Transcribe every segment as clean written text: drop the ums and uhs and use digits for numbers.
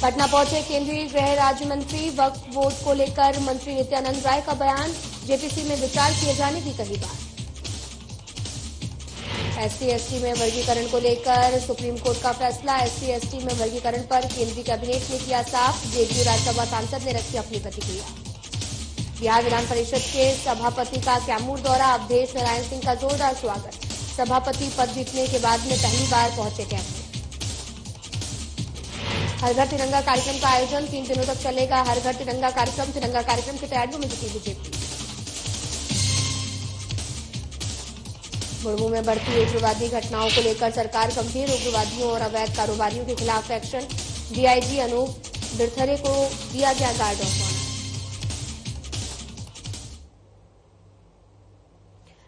पटना पहुंचे केंद्रीय गृह राज्य मंत्री। वक्फ बोर्ड को लेकर मंत्री नित्यानंद राय का बयान। जेपीसी में विचार किए जाने की कही बात। एससी/एसटी में वर्गीकरण को लेकर सुप्रीम कोर्ट का फैसला। एससी/एसटी में वर्गीकरण पर केंद्रीय कैबिनेट ने किया साफ। जेडीयू राज्यसभा सांसद ने रखी अपनी प्रतिक्रिया। बिहार विधान परिषद के सभापति का कैमूर दौरा। अवधेश नारायण सिंह का जोरदार स्वागत। सभापति पद जीतने के बाद में पहली बार पहुंचे कैमूर। हर घर तिरंगा कार्यक्रम का आयोजन 3 दिनों तक चलेगा। हर घर तिरंगा कार्यक्रम की तैयारियों में जुटी बीजेपी। मुर्मू में बढ़ती उग्रवादी घटनाओं को लेकर सरकार गंभीर। उग्रवादियों और अवैध कारोबारियों के खिलाफ एक्शन। डीआईजी अनूप बिरथरे को दिया गया गार्ड ऑफ ऑनर।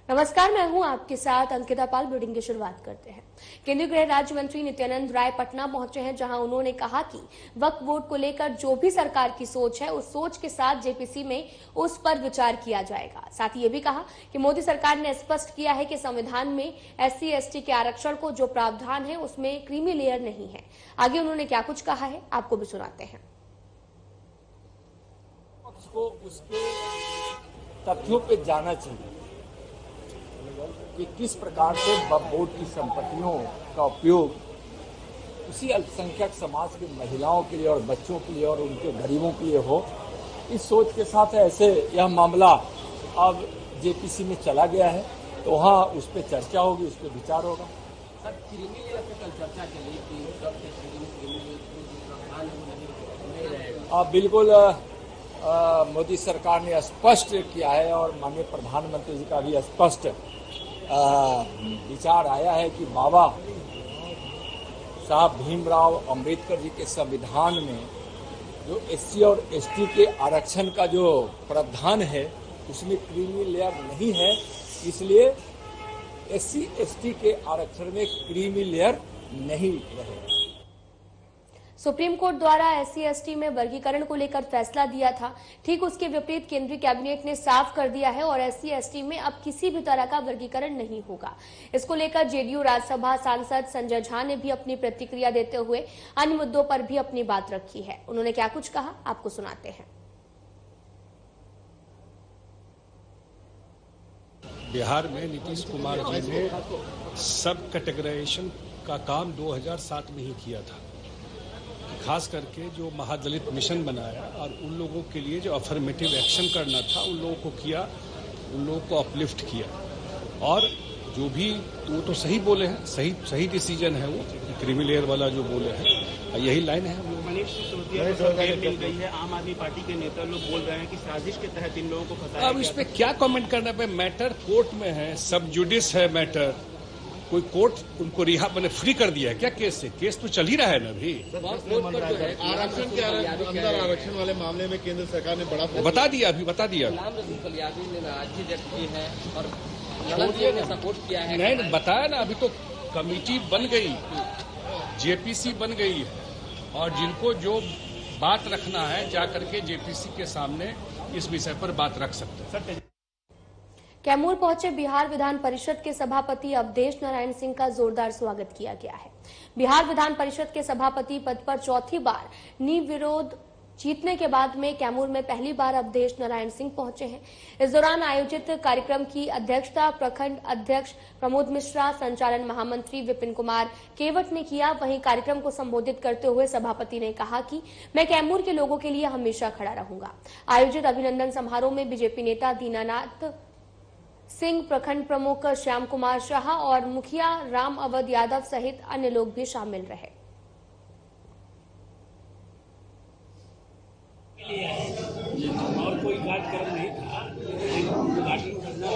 नमस्कार, मैं हूं आपके साथ अंकिता पाल। बुलेटिन की शुरुआत करते हैं। केंद्रीय गृह राज्य मंत्री नित्यानंद राय पटना पहुंचे हैं, जहां उन्होंने कहा कि वक्फ बोर्ड को लेकर जो भी सरकार की सोच है, उस सोच के साथ जेपीसी में उस पर विचार किया जाएगा। साथ ही ये भी कहा कि मोदी सरकार ने स्पष्ट किया है कि संविधान में एससी/एसटी के आरक्षण को जो प्रावधान है उसमें क्रीमी लेयर नहीं है। आगे उन्होंने क्या कुछ कहा है, आपको भी सुनाते हैं। उसके तथ्यों पर जाना चाहिए कि किस प्रकार से वक्फ बोर्ड की संपत्तियों का उपयोग उसी अल्पसंख्यक समाज के महिलाओं के लिए और बच्चों के लिए और उनके गरीबों के लिए हो। इस सोच के साथ ऐसे यह मामला अब जेपीसी में चला गया है, तो वहाँ उस पर चर्चा होगी, उस पर विचार होगा। सर, क्रीमी लेयर पे कल चर्चा चली कि बिल्कुल मोदी सरकार ने स्पष्ट किया है और माननीय प्रधानमंत्री जी का भी स्पष्ट विचार आया है कि बाबा साहब भीमराव अंबेडकर जी के संविधान में जो एससी और एसटी के आरक्षण का जो प्रावधान है उसमें क्रीमी लेयर नहीं है, इसलिए एससी एसटी के आरक्षण में क्रीमी लेयर नहीं रहेगा। सुप्रीम कोर्ट द्वारा एससी/एसटी में वर्गीकरण को लेकर फैसला दिया था, ठीक उसके विपरीत केंद्रीय कैबिनेट ने साफ कर दिया है और एससी/एसटी में अब किसी भी तरह का वर्गीकरण नहीं होगा। इसको लेकर जेडीयू राज्यसभा सांसद संजय झा ने भी अपनी प्रतिक्रिया देते हुए अन्य मुद्दों पर भी अपनी बात रखी है। उन्होंने क्या कुछ कहा, आपको सुनाते हैं। बिहार में नीतीश कुमार जी ने सब कैटेगराइजेशन का काम 2007 में ही किया था। खास करके जो महादलित मिशन बनाया और उन लोगों के लिए जो अफर्मेटिव एक्शन करना था उन लोगों को किया, उन लोगों को अपलिफ्ट किया। और जो भी वो तो सही बोले हैं, सही डिसीजन है वो क्रीमी लेयर वाला जो बोले हैं, यही लाइन है। मनीष सिसोदिया को बेल मिल गई है। आम आदमी पार्टी के नेता लोग बोल रहे हैं कि साजिश के तहत इन लोगों को फंसाया। अब इस पे क्या कमेंट करना पे, मैटर कोर्ट में है, सब जुडिस है मैटर। कोई कोर्ट उनको रिहा मैंने फ्री कर दिया है क्या केस से? केस तो चल ही रहा है ना अभी। आरक्षण के अंदर आरक्षण वाले मामले में केंद्र सरकार ने बड़ा बता दिया सपोर्ट किया है। नहीं बताया ना, अभी तो कमेटी बन गई, जेपीसी बन गई है और जिनको जो बात रखना है जाकर के जेपीसी के सामने इस विषय पर बात रख सकते हैं। कैमूर पहुंचे बिहार विधान परिषद के सभापति अवधेश नारायण सिंह का जोरदार स्वागत किया गया है। बिहार विधान परिषद के सभापति पद पर चौथी बार निर्विरोध जीतने के बाद में कैमूर में पहली बार अवधेश नारायण सिंह पहुंचे हैं। इस दौरान आयोजित कार्यक्रम की अध्यक्षता प्रखंड अध्यक्ष प्रमोद मिश्रा, संचालन महामंत्री विपिन कुमार केवट ने किया। वहीं कार्यक्रम को संबोधित करते हुए सभापति ने कहा कि मैं कैमूर के लोगों के लिए हमेशा खड़ा रहूंगा। आयोजित अभिनंदन समारोह में बीजेपी नेता दीनानाथ सिंह, प्रखंड प्रमुख श्याम कुमार शाह और मुखिया राम अवध यादव सहित अन्य लोग भी शामिल रहे। और कोई कार्यक्रम नहीं था, उद्घाटन करना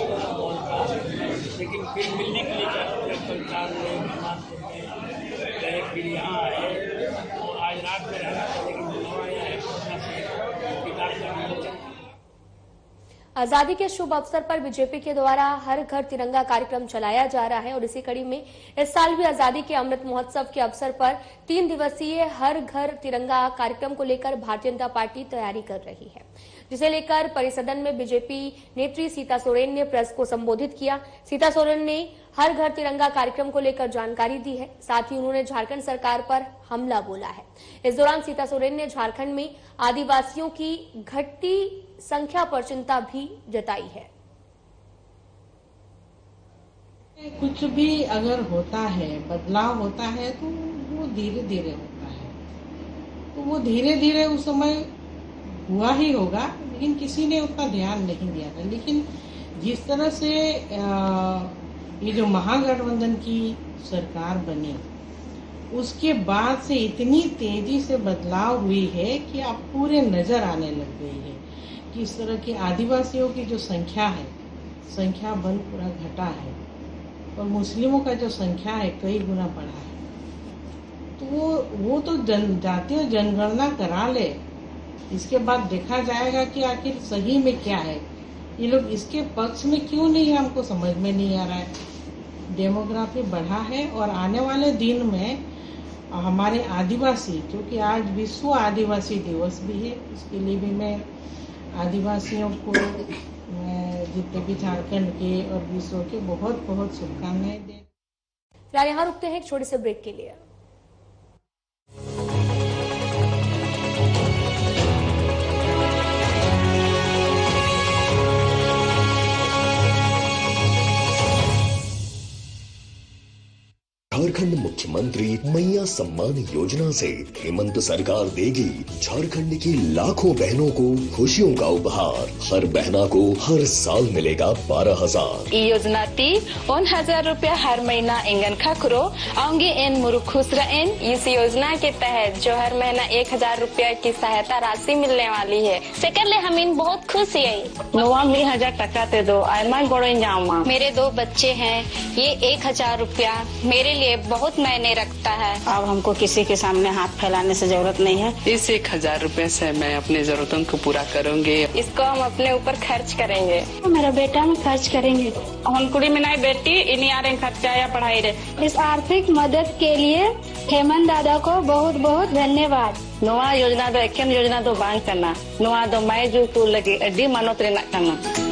लेकिन फिर मिलने के लिए सरकार गए, फिर यहाँ आए और आज रात में रहना था, लेकिन आया है पटना से किताब का। आजादी के शुभ अवसर पर बीजेपी के द्वारा हर घर तिरंगा कार्यक्रम चलाया जा रहा है और इसी कड़ी में इस साल भी आजादी के अमृत महोत्सव के अवसर पर 3 दिवसीय हर घर तिरंगा कार्यक्रम को लेकर भारतीय जनता पार्टी तैयारी कर रही है। जिसे लेकर परिसदन में बीजेपी नेत्री सीता सोरेन ने प्रेस को संबोधित किया। सीता सोरेन ने हर घर तिरंगा कार्यक्रम को लेकर जानकारी दी है। साथ ही उन्होंने झारखंड सरकार पर हमला बोला है। इस दौरान सीता सोरेन ने झारखंड में आदिवासियों की घटती संख्या पर चिंता भी जताई है। कुछ भी अगर होता है, बदलाव होता है, तो वो धीरे धीरे होता है, तो वो धीरे धीरे उस समय हुआ ही होगा, लेकिन किसी ने उतना ध्यान नहीं दिया था। लेकिन जिस तरह से ये जो महागठबंधन की सरकार बनी, उसके बाद से इतनी तेजी से बदलाव हुई है कि अब पूरे नजर आने लग गई है कि इस तरह की आदिवासियों की जो संख्या है, संख्या बल पूरा घटा है और मुस्लिमों का जो संख्या है कई गुना बढ़ा है। तो वो तो जातीय जनगणना करा ले, इसके बाद देखा जाएगा कि आखिर सही में क्या है। ये लोग इसके पक्ष में क्यों नहीं है, हमको समझ में नहीं आ रहा है। डेमोग्राफी बढ़ा है और आने वाले दिन में हमारे आदिवासी, क्योंकि आज विश्व आदिवासी दिवस भी है, इसके लिए भी मैं आदिवासियों को जितने भी झारखंड के और विश्व के बहुत बहुत शुभकामनाएं दे। फिलहाल यहाँ रुकते हैं एक छोटे से ब्रेक के लिए। झारखंड मुख्यमंत्री मैया सम्मान योजना से हेमंत सरकार देगी झारखंड की लाखों बहनों को खुशियों का उपहार। हर बहना को हर साल मिलेगा 12,000। ये योजना थी 1,000 रुपया हर महीना इंगन खकरो आऊंगी इन मुरु खुश रहें। इस योजना के तहत जो हर महीना 1,000 रुपया की सहायता राशि मिलने वाली है। सेकंडली हम इन बहुत खुश है। नोवा 1,000 टका ते दो आयमा बड़ो जाऊंगा। मेरे 2 बच्चे हैं, ये 1,000 रुपया मेरे लिए बहुत मायने रखता है। अब हमको किसी के सामने हाथ फैलाने से जरूरत नहीं है। इस 1,000 रुपए से मैं अपने जरूरतों को पूरा करूंगी। इसको हम अपने ऊपर खर्च करेंगे, मेरा बेटा में खर्च करेंगे। हम कुड़ी में नहीं बेटी इन्हीं आ रहे खर्चा या पढ़ाई रहे। इस आर्थिक मदद के लिए हेमंत दादा को बहुत बहुत धन्यवाद। नोआ योजना दो एक योजना दो बांग करना नोआ दो मैं जो को लगे अड्डी मानोत रेना करना।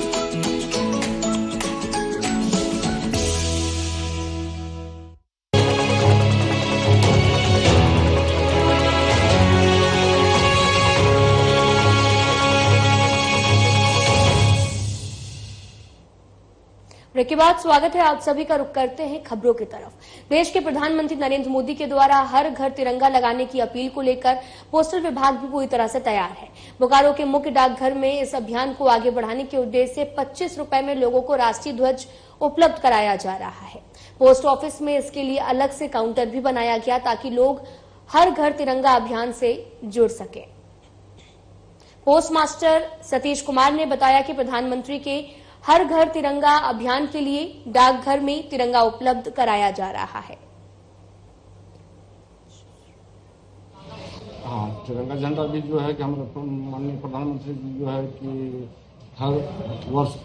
ब्रेक के बाद स्वागत है आप सभी का। रुख करते हैं खबरों की तरफ। देश के प्रधानमंत्री नरेंद्र मोदी के द्वारा हर घर तिरंगा लगाने की अपील को लेकर पोस्टल विभाग भी पूरी तरह से तैयार है। बोकारो के मुख्य डाकघर में इस अभियान को आगे बढ़ाने के उद्देश्य से 25 रुपए में लोगों को राष्ट्रीय ध्वज उपलब्ध कराया जा रहा है। पोस्ट ऑफिस में इसके लिए अलग से काउंटर भी बनाया गया ताकि लोग हर घर तिरंगा अभियान से जुड़ सके। पोस्ट मास्टर सतीश कुमार ने बताया कि प्रधानमंत्री के हर घर तिरंगा अभियान के लिए डाकघर में तिरंगा उपलब्ध कराया जा रहा है। हाँ, तिरंगा झंडा भी जो है कि हम माननीय प्रधानमंत्री जी जो है कि हर वर्ष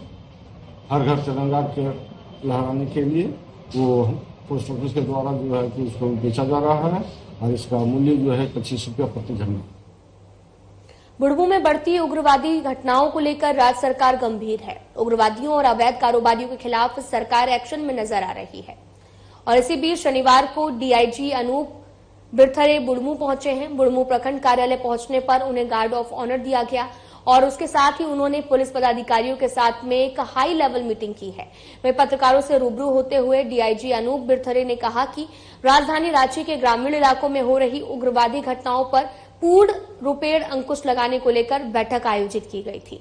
हर घर तिरंगा के लहराने के लिए वो पोस्ट ऑफिस के द्वारा जो है कि उसको बेचा जा रहा है और इसका मूल्य जो है 25 रुपया प्रति झंडा। बुढ़मू में बढ़ती उग्रवादी घटनाओं को लेकर राज्य सरकार गंभीर है। उग्रवादियों और अवैध कारोबारियों के खिलाफ सरकार एक्शन में नजर आ रही है और इसी बीच शनिवार को डीआईजी अनूप बिरथरे बुढ़मू पहुंचे हैं। बुढ़मू प्रखंड कार्यालय पहुंचने पर उन्हें गार्ड ऑफ ऑनर दिया गया और उसके साथ ही उन्होंने पुलिस पदाधिकारियों के साथ में एक हाई लेवल मीटिंग की है। वे पत्रकारों से रूबरू होते हुए डीआईजी अनूप बिरथरे ने कहा कि राजधानी रांची के ग्रामीण इलाकों में हो रही उग्रवादी घटनाओं पर पूर्ण रूपेण अंकुश लगाने को लेकर बैठक आयोजित की गई थी।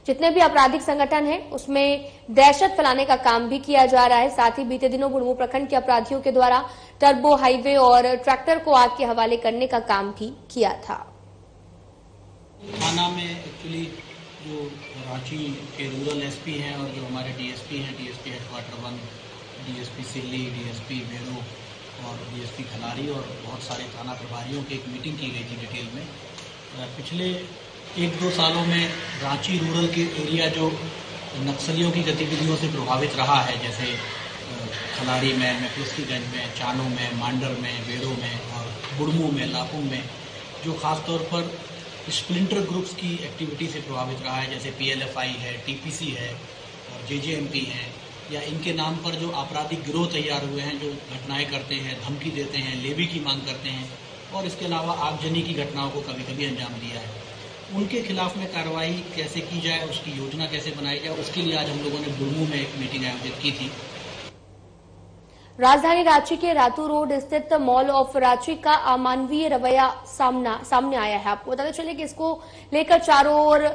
जितने भी आपराधिक संगठन हैं उसमें दहशत फैलाने का काम भी किया जा रहा है। साथ ही बीते दिनों बुढ़मू प्रखंड के अपराधियों के द्वारा टर्बो हाईवे और ट्रैक्टर को आग के हवाले करने का काम भी किया था। थाना में एक्चुअली जो रांची के रूरल एसपी हैं और जो हमारे डीएसपी हैं, डीएसपी हेडक्वार्टर 1, डीएसपी सिल्ली, डीएसपी बेरो और डीएसपी खलारी और बहुत सारे थाना प्रभारियों की एक मीटिंग की गई थी डिटेल में। पिछले 1-2 सालों में रांची रूरल के एरिया जो नक्सलियों की गतिविधियों से प्रभावित रहा है, जैसे खलारी में, मेफिस्कीगंज में, चानो में, मांडर में, बेरो में और बुढ़मू में, लापुंग में, जो खास तौर पर स्प्लिंटर ग्रुप्स की एक्टिविटी से प्रभावित रहा है, जैसे PLFI है, TPC है और JJMP है, या इनके नाम पर जो आपराधिक गिरोह तैयार हुए हैं, जो घटनाएं करते हैं, धमकी देते हैं, लेवी की मांग करते हैं और इसके अलावा आगजनी की घटनाओं को कभी कभी अंजाम दिया है। उनके खिलाफ में कार्रवाई कैसे की जाए, उसकी योजना कैसे बनाई जाए, उसके लिए आज हम लोगों ने दुर्मू में एक मीटिंग आयोजित की थी। राजधानी रांची के रातू रोड स्थित मॉल ऑफ रांची का अमानवीय रवैया सामने आया है। आपको बताते चले कि इसको लेकर चारों ओर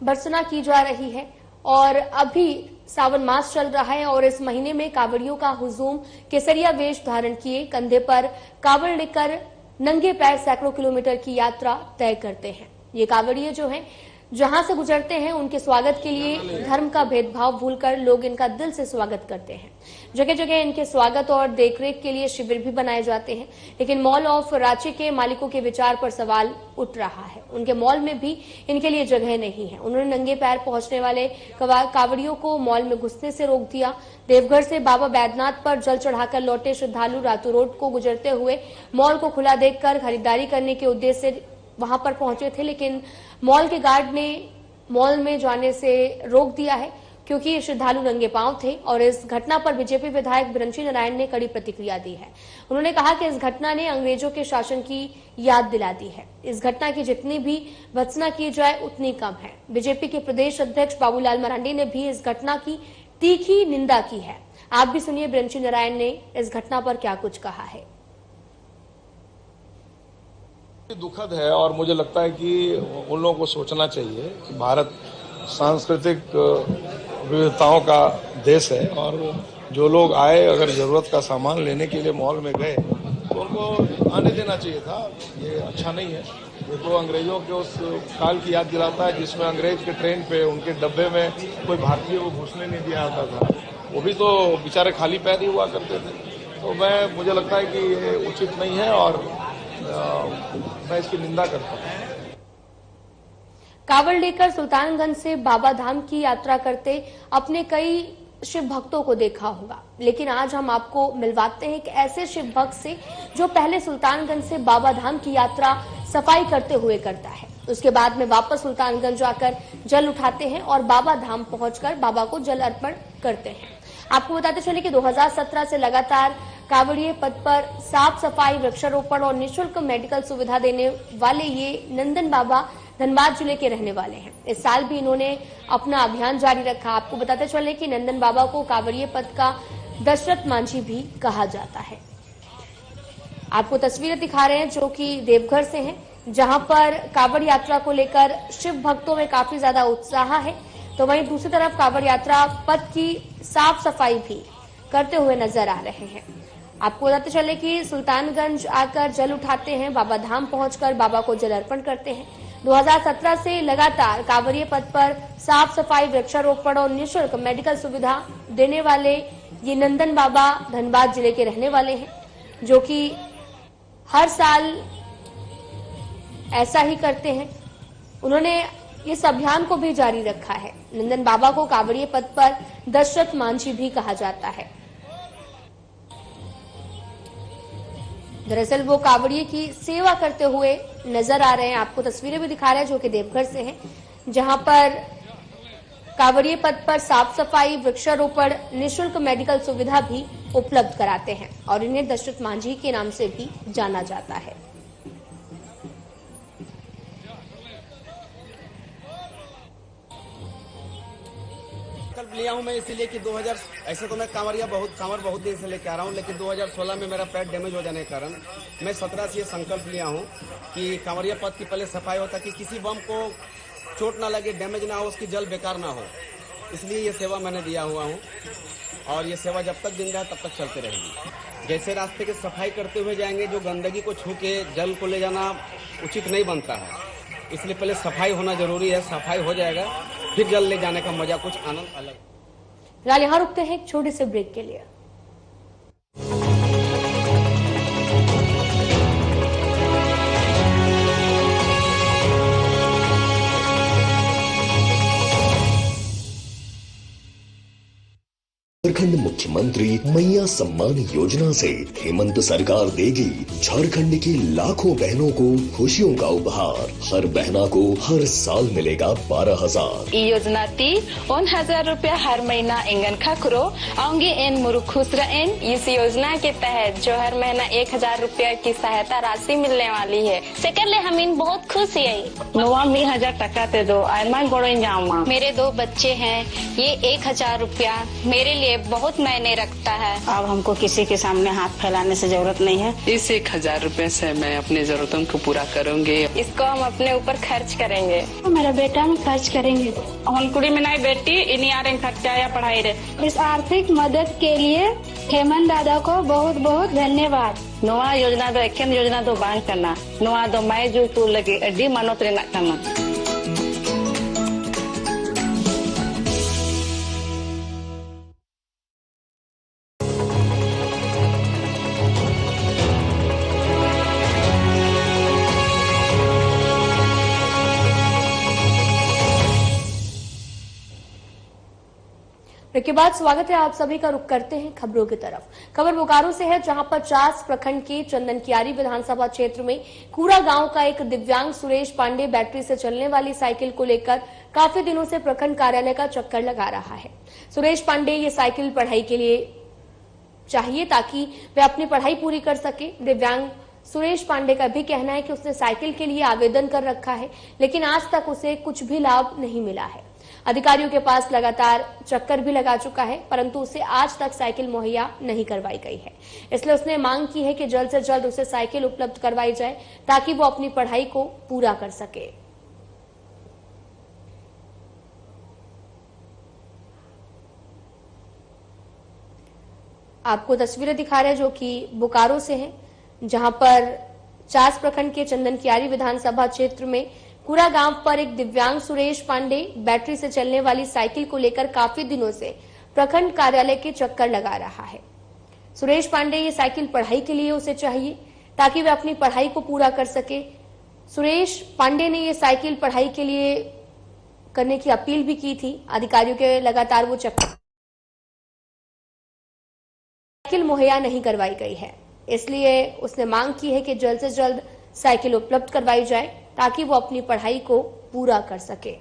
भर्त्सना की जा रही है और अभी सावन मास चल रहा है और इस महीने में कांवड़ियों का हुजूम केसरिया वेश धारण किए कंधे पर कांवड़ लेकर नंगे पैर सैकड़ों किलोमीटर की यात्रा तय करते हैं। ये कांवड़िए जो हैं जहां से गुजरते हैं उनके स्वागत के लिए धर्म का भेदभाव भूलकर लोग इनका दिल से स्वागत करते हैं। जगह जगह इनके स्वागत और देखरेख के लिए शिविर भी बनाए जाते हैं, लेकिन मॉल ऑफ रांची के मालिकों के विचार पर सवाल उठ रहा है। उनके मॉल में भी इनके लिए जगह नहीं है। उन्होंने नंगे पैर पहुंचने वाले कांवड़ियों को मॉल में घुसने से रोक दिया। देवघर से बाबा बैद्यनाथ पर जल चढ़ाकर लौटे श्रद्धालु रातू रोड को गुजरते हुए मॉल को खुला देखकर खरीदारी करने के उद्देश्य से वहां पर पहुंचे थे, लेकिन मॉल के गार्ड ने मॉल में जाने से रोक दिया है क्योंकि ये श्रद्धालु नंगे पांव थे और इस घटना पर बीजेपी विधायक बिरंची नारायण ने कड़ी प्रतिक्रिया दी है। उन्होंने कहा कि इस घटना ने अंग्रेजों के शासन की याद दिला दी है। इस घटना की जितनी भी भर्त्सना की जाए उतनी कम है। बीजेपी के प्रदेश अध्यक्ष बाबूलाल मरांडी ने भी इस घटना की तीखी निंदा की है। आप भी सुनिए बिरंची नारायण ने इस घटना पर क्या कुछ कहा है। दुखद है और मुझे लगता है कि उन लोगों को सोचना चाहिए कि भारत सांस्कृतिक विविधताओं का देश है और जो लोग आए अगर जरूरत का सामान लेने के लिए मॉल में गए तो उनको आने देना चाहिए था। ये अच्छा नहीं है। ये तो अंग्रेजों के उस काल की याद दिलाता है जिसमें अंग्रेज के ट्रेन पे उनके डब्बे में कोई भारतीय को घुसने नहीं दिया जाता था। वो भी तो बेचारे खाली पैर ही हुआ करते थे। तो मुझे लगता है कि ये उचित नहीं है और मैं इसकी निंदा करता हूँ। कांवड़ लेकर सुल्तानगंज से बाबा धाम की यात्रा करते अपने कई शिव भक्तों को देखा होगा, लेकिन आज हम आपको मिलवाते हैं एक ऐसे शिव भक्त से जो पहले सुल्तानगंज से बाबा धाम की यात्रा सफाई करते हुए करता है। उसके बाद में वापस सुल्तानगंज जाकर जल उठाते हैं और बाबा धाम पहुंचकर बाबा को जल अर्पण करते हैं। आपको बताते चले कि 2017 से लगातार कांवड़िए पद पर साफ सफाई, वृक्षारोपण और निःशुल्क मेडिकल सुविधा देने वाले ये नंदन बाबा धनबाद जिले के रहने वाले हैं। इस साल भी इन्होंने अपना अभियान जारी रखा। आपको बताते चले कि नंदन बाबा को कांवड़िए पद का दशरथ मांझी भी कहा जाता है। आपको तस्वीरें दिखा रहे हैं जो कि देवघर से हैं, जहां पर कांवड़ यात्रा को लेकर शिव भक्तों में काफी ज्यादा उत्साह है। तो वहीं दूसरी तरफ कांवड़ यात्रा पथ की साफ सफाई भी करते हुए नजर आ रहे हैं। आपको बताते चले कि सुल्तानगंज आकर जल उठाते हैं, बाबा धाम पहुंचकर बाबा को जल अर्पण करते हैं। 2017 से लगातार कांवड़िए पथ पर साफ सफाई, वृक्षारोपण और निःशुल्क मेडिकल सुविधा देने वाले ये नंदन बाबा धनबाद जिले के रहने वाले हैं, जो कि हर साल ऐसा ही करते हैं। उन्होंने इस अभियान को भी जारी रखा है। नंदन बाबा को कांवड़िए पथ पर दशरथ मांझी भी कहा जाता है। दरअसल वो कांवड़िए की सेवा करते हुए नजर आ रहे हैं। आपको तस्वीरें भी दिखा रहे हैं जो कि देवघर से हैं, जहां पर कांवड़िए पथ पर साफ सफाई, वृक्षारोपण, निःशुल्क मेडिकल सुविधा भी उपलब्ध कराते हैं और इन्हें दशरथ मांझी के नाम से भी जाना जाता है। लिया हूं मैं इसीलिए कि 2000 ऐसे तो मैं कांवड़ बहुत दिन से लेके आ रहा हूं, लेकिन 2016 में मेरा पैर डैमेज हो जाने के कारण मैं 17 से ये संकल्प लिया हूं कि कांवड़िया पथ की पहले सफाई हो ताकि किसी बम को चोट ना लगे, डैमेज ना हो, उसकी जल बेकार ना हो। इसलिए ये सेवा मैंने दिया हुआ हूँ और ये सेवा जब तक जिंदा है तब तक चलते रहेगी। जैसे रास्ते की सफाई करते हुए जाएंगे, जो गंदगी को छू के जल को ले जाना उचित नहीं बनता है, इसलिए पहले सफाई होना जरूरी है। सफाई हो जाएगा फिर जल ले जाने का मजा कुछ आनंद अलग। फिलहाल यहाँ रुकते हैं एक छोटे से ब्रेक के लिए। झारखंड मुख्यमंत्री मैया सम्मान योजना से हेमंत सरकार देगी झारखंड की लाखों बहनों को खुशियों का उपहार। हर बहना को हर साल मिलेगा 12,000। ई योजना ती 1,000 रुपया हर महीना इंगन खाकुरो आऊंगी इन मुरुखुसरा इन। इस योजना के तहत जो हर महीना 1,000 रुपया की सहायता राशि मिलने वाली है। सेकंडली हम इन बहुत खुश है। नोवा 1,000 टका ते दो आयमा गोड़ो जाऊंगा। मेरे 2 बच्चे हैं, ये 1,000 रुपया मेरे लिए बहुत मायने रखता है। अब हमको किसी के सामने हाथ फैलाने से जरूरत नहीं है। इस 1,000 रुपए से मैं अपनी जरूरतों को पूरा करूंगी। इसको हम अपने ऊपर खर्च करेंगे। मेरा बेटा में खर्च करेंगे। कुड़ी में नहीं बेटी इन्हीं आ रहे खर्चा या पढ़ाई रे। इस आर्थिक मदद के लिए हेमंत दादा को बहुत बहुत धन्यवाद। नोआ योजना दो एक योजना दो बांग करना नोआ दो मैं जो तू लगे अड्डी मानोत रे करना। के बाद स्वागत है आप सभी का। रुख करते हैं खबरों की तरफ। खबर बोकारो से है, जहां 50 प्रखंड के चंदनकियारी विधानसभा क्षेत्र में कूड़ा गांव का एक दिव्यांग सुरेश पांडे बैटरी से चलने वाली साइकिल को लेकर काफी दिनों से प्रखंड कार्यालय का चक्कर लगा रहा है। सुरेश पांडे ये साइकिल पढ़ाई के लिए चाहिए ताकि वे अपनी पढ़ाई पूरी कर सके। दिव्यांग सुरेश पांडे का भी कहना है कि उसने साइकिल के लिए आवेदन कर रखा है, लेकिन आज तक उसे कुछ भी लाभ नहीं मिला है। अधिकारियों के पास लगातार चक्कर भी लगा चुका है, परंतु उसे आज तक साइकिल मुहैया नहीं करवाई गई है। इसलिए उसने मांग की है कि जल्द से जल्द उसे साइकिल उपलब्ध करवाई जाए ताकि वो अपनी पढ़ाई को पूरा कर सके। आपको तस्वीरें दिखा रहे हैं जो कि बोकारो से हैं, जहां पर 50 प्रखंड के चंदनकियारी विधानसभा क्षेत्र में कूड़ा गांव पर एक दिव्यांग सुरेश पांडे बैटरी से चलने वाली साइकिल को लेकर काफी दिनों से प्रखंड कार्यालय के चक्कर लगा रहा है। सुरेश पांडे ये साइकिल पढ़ाई के लिए उसे चाहिए ताकि वह अपनी पढ़ाई को पूरा कर सके। सुरेश पांडे ने ये साइकिल पढ़ाई के लिए करने की अपील भी की थी। अधिकारियों के लगातार वो चक्कर साइकिल मुहैया नहीं करवाई गई है, इसलिए उसने मांग की है कि जल्द से जल्द साइकिल उपलब्ध करवाई जाए ताकि वो अपनी पढ़ाई को पूरा कर सके।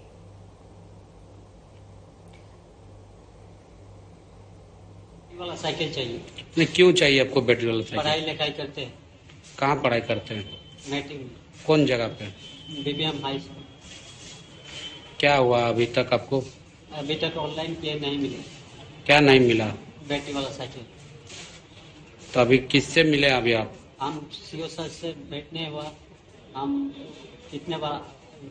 वाला साइकिल चाहिए। नहीं, क्यों चाहिए आपको बैटरी वाला साइकिल? पढ़ाई लिखाई करते हैं। कहाँ पढ़ाई करते हैं? मैट्रिक में। कौन जगह पे? BBM high school. क्या हुआ अभी तक आपको? अभी तक ऑनलाइन किए नहीं मिले। क्या नहीं मिला? बैटरी वाला साइकिल। तो अभी किससे मिले अभी आप? हम सीओ सर से बैठने हुआ, हम कितने बार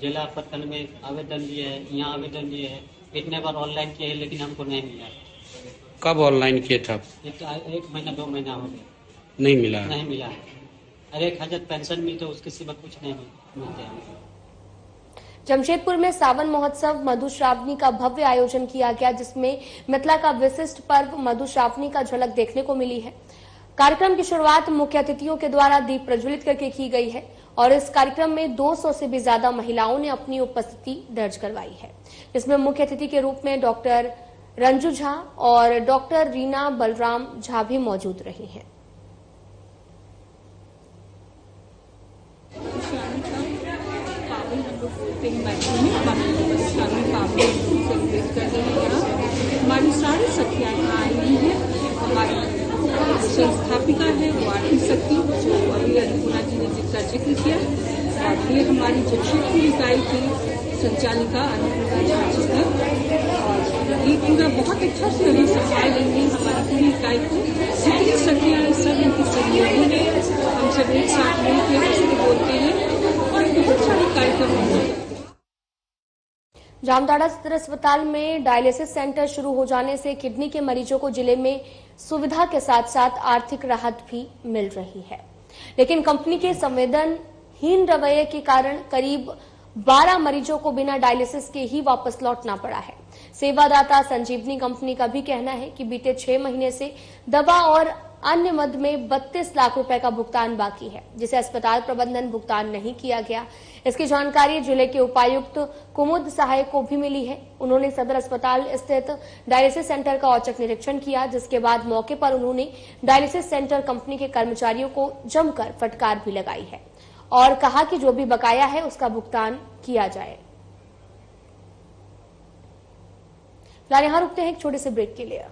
जिला प्रखंड में आवेदन दिए है, यहाँ आवेदन दिए है, कितने बार ऑनलाइन किए है, लेकिन हमको नहीं मिला। कब ऑनलाइन किए थे आप? 1 महीना 2 महीना हो गया। नहीं मिला? नहीं मिला। अरे 1,000 पेंशन मिलते उसके सिवा कुछ नहीं मिलते हैं। जमशेदपुर में सावन महोत्सव मधुश्रावणी का भव्य आयोजन किया गया, जिसमें मिथिला का विशिष्ट पर्व मधुश्रावणी का झलक देखने को मिली है। कार्यक्रम की शुरुआत मुख्य अतिथियों के द्वारा दीप प्रज्वलित करके की गई है और इस कार्यक्रम में 200 से भी ज्यादा महिलाओं ने अपनी उपस्थिति दर्ज करवाई है, जिसमें मुख्य अतिथि के रूप में डॉक्टर रंजू झा और डॉक्टर रीना बलराम झा भी मौजूद रही हैं। हमारी सारी सखियाँ यहाँ आई हुई है। हमारी संस्थापिका है वो आर्थिक शक्ति, जो अभी अन्नपूर्णा जी ने जिसका जिक्र किया, और ये हमारी जमशेदपुर इकाई की संचालिका अन्नपूर्णा झा जी है। और ये पूरा बहुत अच्छा से अभी संभाल लेंगे हमारी पूरी इकाई को। जितनी सखियाँ सब इनकी सहयोगी है, हम सब एक साथ मिलकर हंसते बोलते हैं और बहुत सारे कार्यक्रम होंगे। जामताड़ा सदर अस्पताल में डायलिसिस सेंटर शुरू हो जाने से किडनी के मरीजों को जिले में सुविधा के साथ साथ आर्थिक राहत भी मिल रही है, लेकिन कंपनी के संवेदनहीन रवैये के कारण करीब 12 मरीजों को बिना डायलिसिस के ही वापस लौटना पड़ा है। सेवादाता संजीवनी कंपनी का भी कहना है कि बीते 6 महीने से दवा और अन्य मद में 32 लाख रुपए का भुगतान बाकी है, जिसे अस्पताल प्रबंधन भुगतान नहीं किया गया। इसकी जानकारी जिले के उपायुक्त कुमुद सहाय को भी मिली है। उन्होंने सदर अस्पताल स्थित डायलिसिस सेंटर का औचक निरीक्षण किया, जिसके बाद मौके पर उन्होंने डायलिसिस सेंटर कंपनी के कर्मचारियों को जमकर फटकार भी लगाई है और कहा कि जो भी बकाया है उसका भुगतान किया जाए। फिलहाल यहां रुकते हैं एक छोटे से ब्रेक के लिए।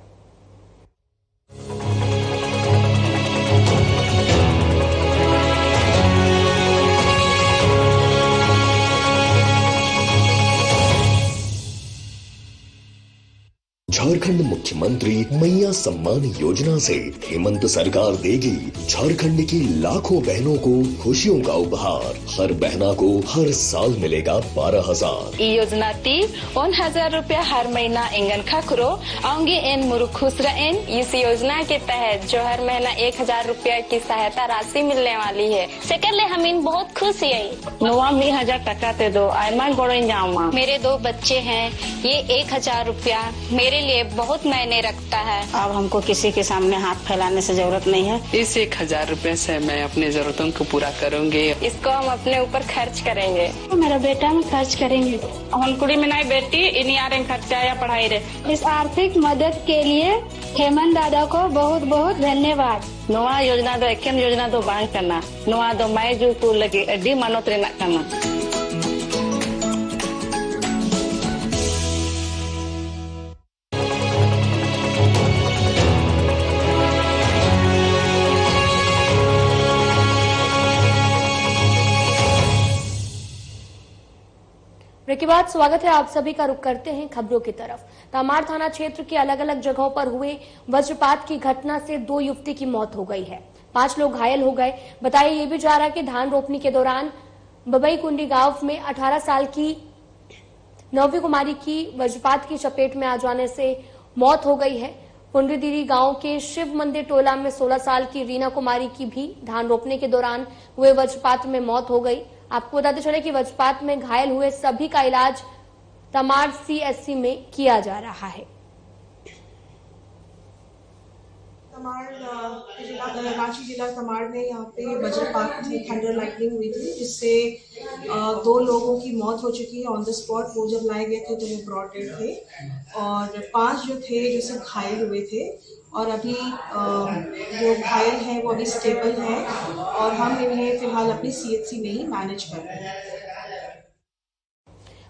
झारखंड मुख्यमंत्री मैया सम्मान योजना से हेमंत सरकार देगी झारखंड की लाखों बहनों को खुशियों का उपहार। हर बहना को हर साल मिलेगा 12,000। ई योजना ती 1,000 रुपया हर महीना इंगन खाखरो आऊंगी एन मुरु खुश रहें। इस योजना के तहत जो हर महीना 1,000 रुपया की सहायता राशि मिलने वाली है। सेकंडली हम इन बहुत खुश है। नोआ 1,000 टका ते दो आयमा गोड़े जाऊंगा। मेरे 2 बच्चे हैं, ये 1,000 रुपया मेरे लिए बहुत मायने रखता है। अब हमको किसी के सामने हाथ फैलाने से जरूरत नहीं है। इस 1,000 रुपए से मैं अपने जरूरतों को पूरा करूंगी। इसको हम अपने ऊपर खर्च करेंगे। मेरा बेटा में खर्च करेंगे। हम कुड़ी में नहीं बेटी इन्हीं आ रहे खर्चा या पढ़ाई रे। इस आर्थिक मदद के लिए हेमंत दादा को बहुत बहुत धन्यवाद। नोआ योजना दो एक योजना दो बांग करना नोआ दो मैं जो को लगे अड्डी मानोत रे करना। के बाद स्वागत है आप सभी का। रुख करते हैं खबरों की तरफ। तमाड़ थाना क्षेत्र के अलग अलग जगहों पर हुए वज्रपात की घटना से 2 युवती की मौत हो गई है, 5 लोग घायल हो गए। बताया ये भी जा रहा है कि धान रोपनी के दौरान बबई कुंडी गांव में 18 साल की नव्य कुमारी की वज्रपात की चपेट में आ जाने से मौत हो गई है। पुंडरीदीरी गांव के शिव मंदिर टोला में 16 साल की रीना कुमारी की भी धान रोपने के दौरान हुए वज्रपात में मौत हो गई। आपको बताते चले कि वज्रपात में घायल हुए सभी का इलाज तमाड़ CSC में किया जा रहा है। रांची जिला तमाड़ में यहाँ पे वज्रपात में थंडर लाइटनिंग हुई थी, जिससे 2 लोगों की मौत हो चुकी है ऑन द स्पॉट। वो जब लाए गए थे तो वो ब्रॉड डेड थे और 5 जो थे जो सब घायल हुए थे और अभी जो घायल हैं वो अभी स्टेबल हैं और हम इन्हें फिलहाल अपनी CHC में ही मैनेज कर रहे हैं।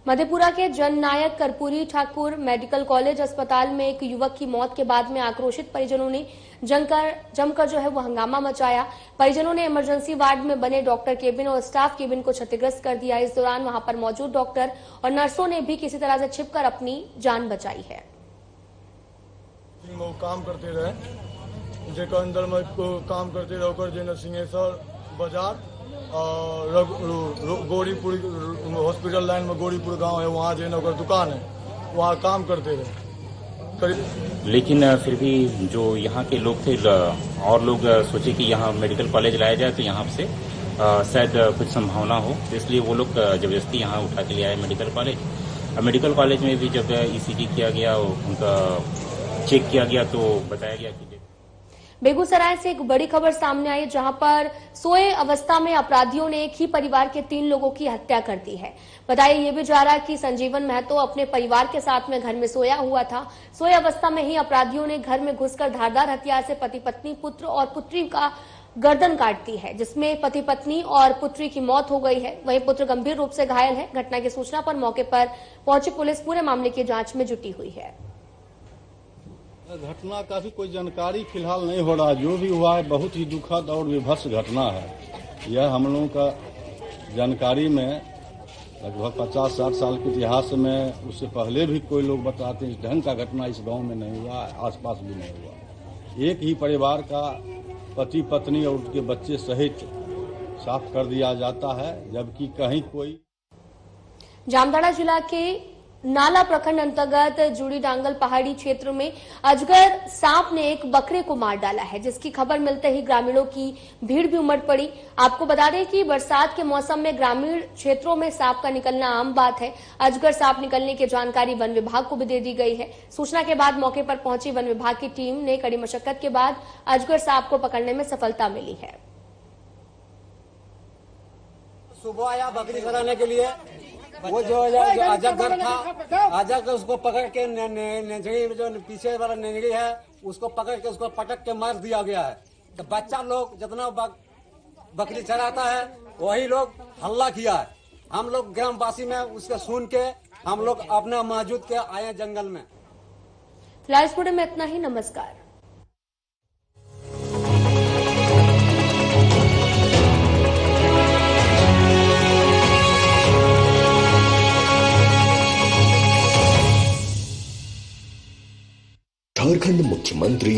मधेपुरा के जननायक कर्पूरी ठाकुर मेडिकल कॉलेज अस्पताल में एक युवक की मौत के बाद में आक्रोशित परिजनों ने जमकर जो है वो हंगामा मचाया। परिजनों ने इमरजेंसी वार्ड में बने डॉक्टर केबिन और स्टाफ केबिन को क्षतिग्रस्त कर दिया। इस दौरान वहां पर मौजूद डॉक्टर और नर्सों ने भी किसी तरह से छिपकर अपनी जान बचाई है। वो काम करते रहे जेकर अंदर में काम करते रहे सिंहेश्वर बाजार और गौरीपुर हॉस्पिटल लाइन में गौरीपुर गांव है, वहाँ जो दुकान है वहाँ काम करते रहे। लेकिन फिर भी जो यहाँ के लोग थे और लोग सोचे कि यहाँ मेडिकल कॉलेज लाया जाए तो यहाँ से शायद कुछ संभावना हो, तो इसलिए वो लोग जबरदस्ती यहाँ उठा के ले आए मेडिकल कॉलेज। मेडिकल कॉलेज में भी जब ECG किया गया, उनका चेक किया गया तो बताया गया कि बेगूसराय से एक बड़ी खबर सामने आई, जहां पर सोए अवस्था में अपराधियों ने एक ही परिवार के 3 लोगों की हत्या कर दी है। बताया ये भी जा रहा है कि संजीवन महतो अपने परिवार के साथ में घर में सोया हुआ था। सोए अवस्था में ही अपराधियों ने घर में घुसकर धारदार हथियार से पति पत्नी, पुत्र और पुत्री का गर्दन काट दी है, जिसमें पति पत्नी और पुत्री की मौत हो गई है। वहीं पुत्र गंभीर रूप से घायल है। घटना की सूचना पर मौके पर पहुंची पुलिस पूरे मामले की जांच में जुटी हुई है। घटना का भी कोई जानकारी फिलहाल नहीं हो रहा। जो भी हुआ है बहुत ही दुखद और विभत्स घटना है। यह हम लोगों का जानकारी में लगभग 50-60 साल के इतिहास में उससे पहले भी कोई लोग बताते हैं इस ढंग का घटना इस गांव में नहीं हुआ, आसपास भी नहीं हुआ। एक ही परिवार का पति पत्नी और उसके बच्चे सहित साफ कर दिया जाता है, जबकि कहीं कोई। जामताड़ा जिला के नाला प्रखंड अंतर्गत जुड़ी डांगल पहाड़ी क्षेत्र में अजगर सांप ने एक बकरे को मार डाला है, जिसकी खबर मिलते ही ग्रामीणों की भीड़ भी उमड़ पड़ी। आपको बता दें कि बरसात के मौसम में ग्रामीण क्षेत्रों में सांप का निकलना आम बात है। अजगर सांप निकलने की जानकारी वन विभाग को भी दे दी गई है। सूचना के बाद मौके पर पहुंची वन विभाग की टीम ने कड़ी मशक्कत के बाद अजगर सांप को पकड़ने में सफलता मिली है। सुबह आया बकरी चराने के लिए, वो जो अजगर था, अजगर उसको पकड़ के नेजड़ी जो पीछे वाला नेजड़ी है उसको पकड़ के उसको पटक के मार दिया गया है। तो बच्चा लोग जितना बकरी चराता है वही लोग हल्ला किया है। हम लोग ग्रामवासी में उसको सुन के हम लोग अपना मौजूद के आए जंगल में। फिलहाल इस वीडियो में इतना ही। नमस्कार। झारखंड मुख्यमंत्री